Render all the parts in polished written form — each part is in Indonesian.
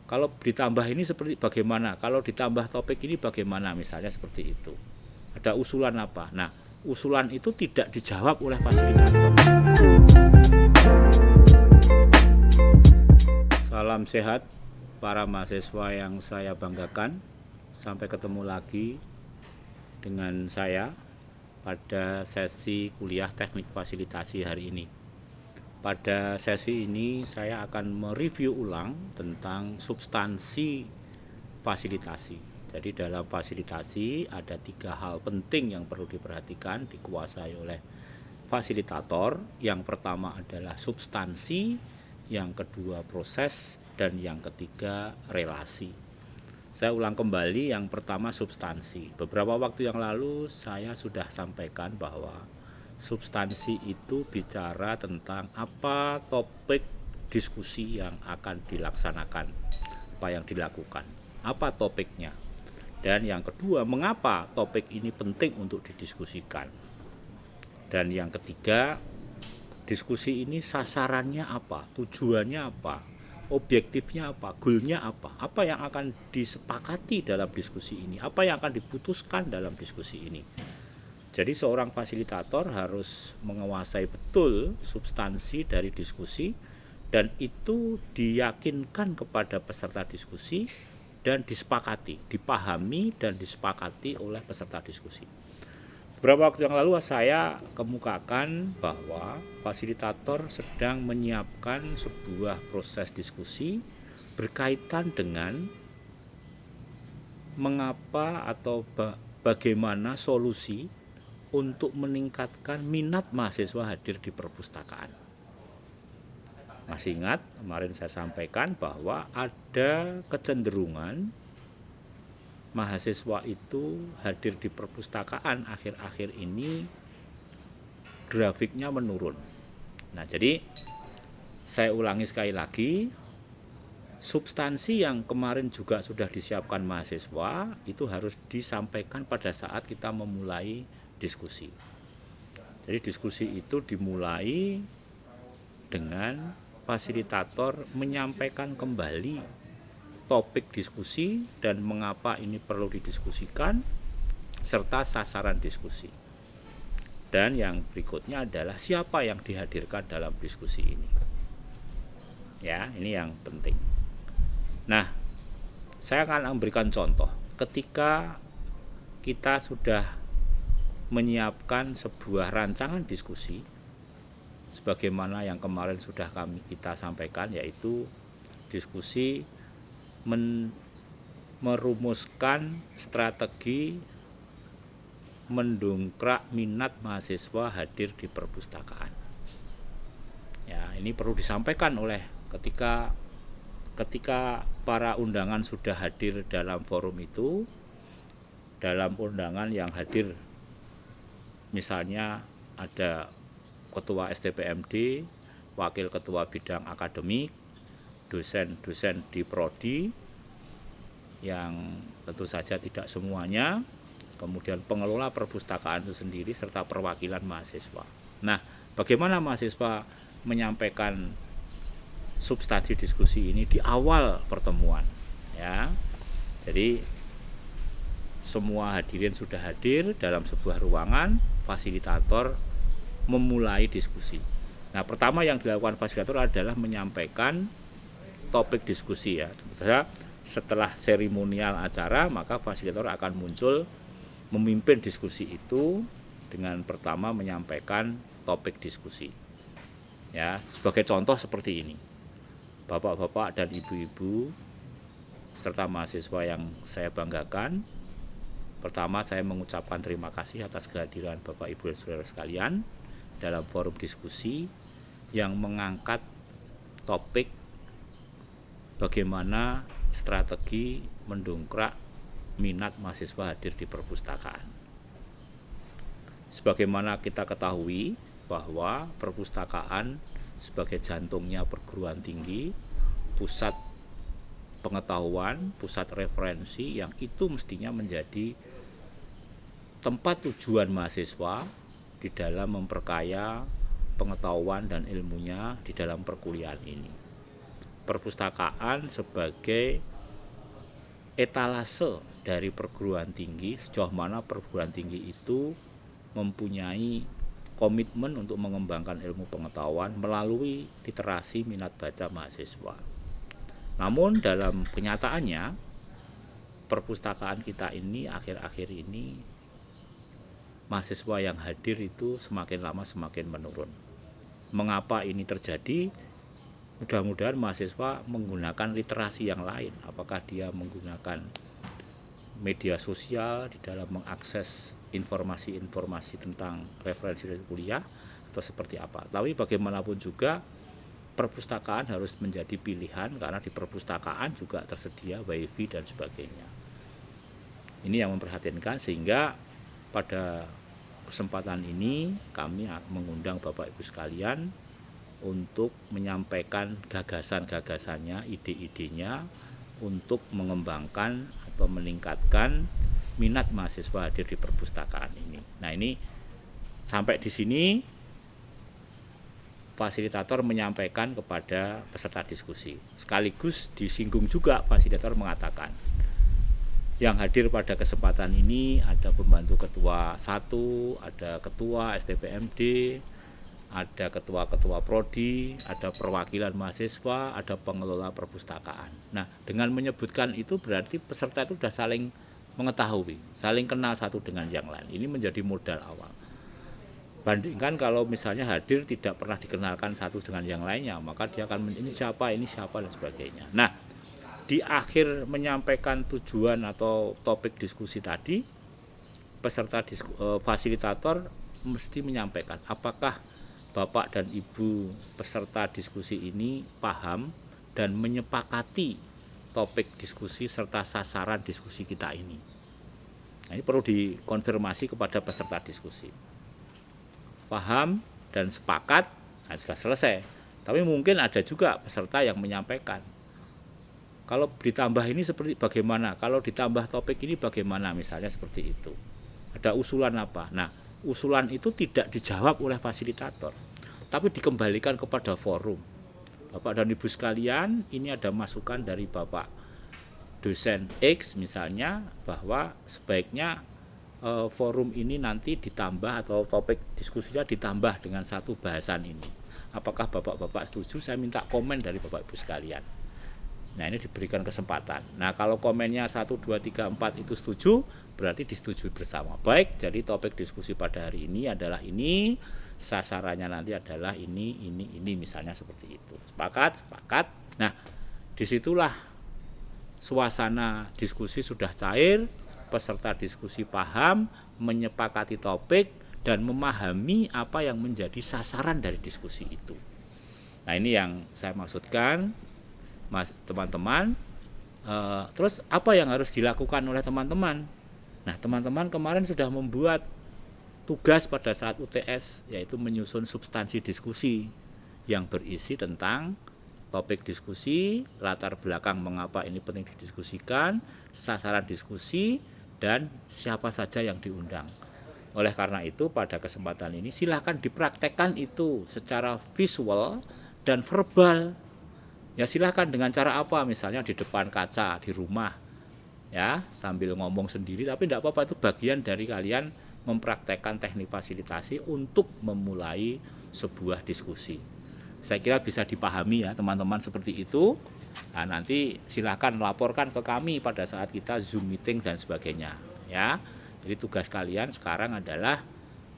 Kalau ditambah ini seperti bagaimana? Kalau ditambah topik ini bagaimana? Misalnya seperti itu. Ada usulan apa? Nah, usulan itu tidak dijawab oleh fasilitator. Salam sehat para mahasiswa yang saya banggakan. Sampai ketemu lagi dengan saya pada sesi kuliah teknik fasilitasi hari ini. Pada sesi ini saya akan mereview ulang tentang substansi fasilitasi. Jadi dalam fasilitasi ada 3 hal penting yang perlu diperhatikan, dikuasai oleh fasilitator. Yang pertama adalah substansi, yang kedua proses, dan yang ketiga relasi. Saya ulang kembali, yang pertama substansi. Beberapa waktu yang lalu saya sudah sampaikan bahwa substansi itu bicara tentang apa topik diskusi yang akan dilaksanakan, apa yang dilakukan, apa topiknya. Dan yang kedua, mengapa topik ini penting untuk didiskusikan. Dan yang ketiga, diskusi ini sasarannya apa, tujuannya apa, objektifnya apa, goalnya apa yang akan disepakati dalam diskusi ini, apa yang akan diputuskan dalam diskusi ini. Jadi seorang fasilitator harus menguasai betul substansi dari diskusi, dan itu diyakinkan kepada peserta diskusi dan disepakati, dipahami dan disepakati oleh peserta diskusi. Beberapa waktu yang lalu saya kemukakan bahwa fasilitator sedang menyiapkan sebuah proses diskusi berkaitan dengan mengapa atau bagaimana solusi untuk meningkatkan minat mahasiswa hadir di perpustakaan. Masih ingat kemarin saya sampaikan bahwa ada kecenderungan mahasiswa itu hadir di perpustakaan akhir-akhir ini grafiknya menurun. Nah, jadi saya ulangi sekali lagi, substansi yang kemarin juga sudah disiapkan mahasiswa itu harus disampaikan pada saat kita memulai diskusi. Jadi diskusi itu dimulai dengan fasilitator menyampaikan kembali topik diskusi dan mengapa ini perlu didiskusikan serta sasaran diskusi. Dan yang berikutnya adalah siapa yang dihadirkan dalam diskusi ini. Ya, ini yang penting. Nah, saya akan memberikan contoh. Ketika kita sudah menyiapkan sebuah rancangan diskusi sebagaimana yang kemarin sudah kita sampaikan, yaitu diskusi merumuskan strategi mendongkrak minat mahasiswa hadir di perpustakaan. Ya, ini perlu disampaikan oleh ketika para undangan sudah hadir dalam forum itu. Dalam undangan yang hadir misalnya ada ketua STPMD, wakil ketua bidang akademik, dosen-dosen di prodi yang tentu saja tidak semuanya, kemudian pengelola perpustakaan itu sendiri serta perwakilan mahasiswa. Nah, bagaimana mahasiswa menyampaikan substansi diskusi ini di awal pertemuan, ya. Jadi semua hadirin sudah hadir dalam sebuah ruangan, fasilitator memulai diskusi. Nah, pertama yang dilakukan fasilitator adalah menyampaikan topik diskusi, ya. Setelah seremonial acara, maka fasilitator akan muncul memimpin diskusi itu dengan pertama menyampaikan topik diskusi. Ya, sebagai contoh seperti ini. Bapak-bapak dan ibu-ibu serta mahasiswa yang saya banggakan, pertama saya mengucapkan terima kasih atas kehadiran Bapak Ibu dan saudara sekalian dalam forum diskusi yang mengangkat topik bagaimana strategi mendongkrak minat mahasiswa hadir di perpustakaan. Sebagaimana kita ketahui bahwa perpustakaan sebagai jantungnya perguruan tinggi, pusat pengetahuan, pusat referensi yang itu mestinya menjadi tempat tujuan mahasiswa di dalam memperkaya pengetahuan dan ilmunya di dalam perkuliahan ini. perpustakaan sebagai etalase dari perguruan tinggi, sejauh mana perguruan tinggi itu mempunyai komitmen untuk mengembangkan ilmu pengetahuan melalui literasi minat baca mahasiswa. Namun dalam kenyataannya, perpustakaan kita ini akhir-akhir ini mahasiswa yang hadir itu semakin lama semakin menurun. Mengapa ini terjadi? Mudah-mudahan mahasiswa menggunakan literasi yang lain. Apakah dia menggunakan media sosial di dalam mengakses informasi-informasi tentang referensi kuliah atau seperti apa. Tapi bagaimanapun juga perpustakaan harus menjadi pilihan, karena di perpustakaan juga tersedia wifi dan sebagainya. Ini yang memprihatinkan, sehingga pada kesempatan ini kami mengundang Bapak Ibu sekalian untuk menyampaikan gagasan-gagasannya, ide-idenya untuk mengembangkan atau meningkatkan minat mahasiswa hadir di perpustakaan ini. Nah, ini sampai di sini fasilitator menyampaikan kepada peserta diskusi. Sekaligus disinggung juga fasilitator mengatakan, yang hadir pada kesempatan ini ada pembantu ketua 1, ada ketua STPMD, ada ketua-ketua prodi, ada perwakilan mahasiswa, ada pengelola perpustakaan. Nah, dengan menyebutkan itu berarti peserta itu sudah saling mengetahui, saling kenal satu dengan yang lain. Ini menjadi modal awal. Bandingkan kalau misalnya hadir tidak pernah dikenalkan satu dengan yang lainnya, maka dia akan ini siapa dan sebagainya. Nah, di akhir menyampaikan tujuan atau topik diskusi tadi, peserta fasilitator mesti menyampaikan apakah Bapak dan Ibu peserta diskusi ini paham dan menyepakati topik diskusi serta sasaran diskusi kita ini. Nah, ini perlu dikonfirmasi kepada peserta diskusi. Paham dan sepakat, nah sudah selesai. Tapi mungkin ada juga peserta yang menyampaikan, kalau ditambah ini seperti bagaimana, kalau ditambah topik ini bagaimana, misalnya seperti itu. Ada usulan apa? Nah, usulan itu tidak dijawab oleh fasilitator, tapi dikembalikan kepada forum. Bapak dan Ibu sekalian, ini ada masukan dari Bapak dosen X misalnya, bahwa sebaiknya forum ini nanti ditambah atau topik diskusinya ditambah dengan satu bahasan ini. Apakah Bapak-Bapak setuju? Saya minta komen dari Bapak Ibu sekalian. Nah, ini diberikan kesempatan. Nah, kalau komennya 1, 2, 3, 4 itu setuju, berarti disetujui bersama. Baik, jadi topik diskusi pada hari ini adalah ini, sasarannya nanti adalah ini, misalnya seperti itu. Sepakat? Sepakat. Nah, disitulah suasana diskusi sudah cair, peserta diskusi paham, menyepakati topik, dan memahami apa yang menjadi sasaran dari diskusi itu. Nah, ini yang saya maksudkan, Mas, teman-teman. Terus apa yang harus dilakukan oleh teman-teman? Nah, teman-teman kemarin sudah membuat tugas pada saat UTS, yaitu menyusun substansi diskusi yang berisi tentang topik diskusi, latar belakang mengapa ini penting didiskusikan, sasaran diskusi, dan siapa saja yang diundang. Oleh karena itu, pada kesempatan ini silakan dipraktekkan itu secara visual dan verbal. Ya, silakan dengan cara apa? Misalnya di depan kaca di rumah, ya, sambil ngomong sendiri, tapi tidak apa-apa, itu bagian dari kalian mempraktekkan teknik fasilitasi untuk memulai sebuah diskusi. Saya kira bisa dipahami ya teman-teman seperti itu. Nah, nanti silakan laporkan ke kami pada saat kita Zoom meeting dan sebagainya, ya. Jadi tugas kalian sekarang adalah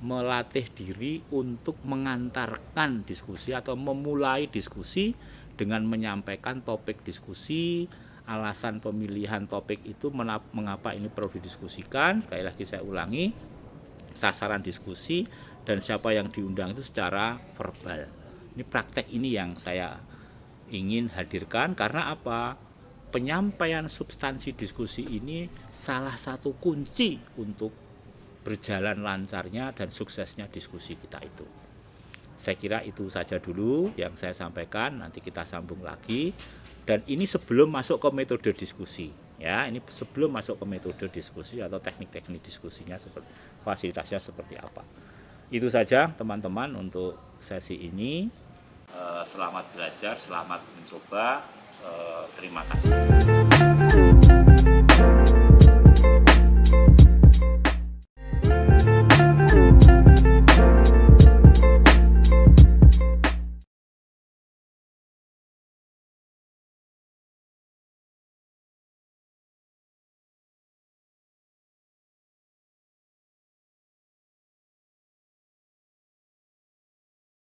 melatih diri untuk mengantarkan diskusi atau memulai diskusi dengan menyampaikan topik diskusi, alasan pemilihan topik itu, mengapa ini perlu didiskusikan. Sekali lagi saya ulangi, sasaran diskusi dan siapa yang diundang itu secara verbal. Ini praktek ini yang saya ingin hadirkan, karena apa? Penyampaian substansi diskusi ini salah satu kunci untuk berjalan lancarnya dan suksesnya diskusi kita itu. Saya kira itu saja dulu yang saya sampaikan, nanti kita sambung lagi. Dan ini sebelum masuk ke metode diskusi, ya, ini sebelum masuk ke metode diskusi atau teknik-teknik diskusinya, seperti fasilitasnya seperti apa. Itu saja teman-teman untuk sesi ini. Selamat belajar, selamat mencoba. Terima kasih.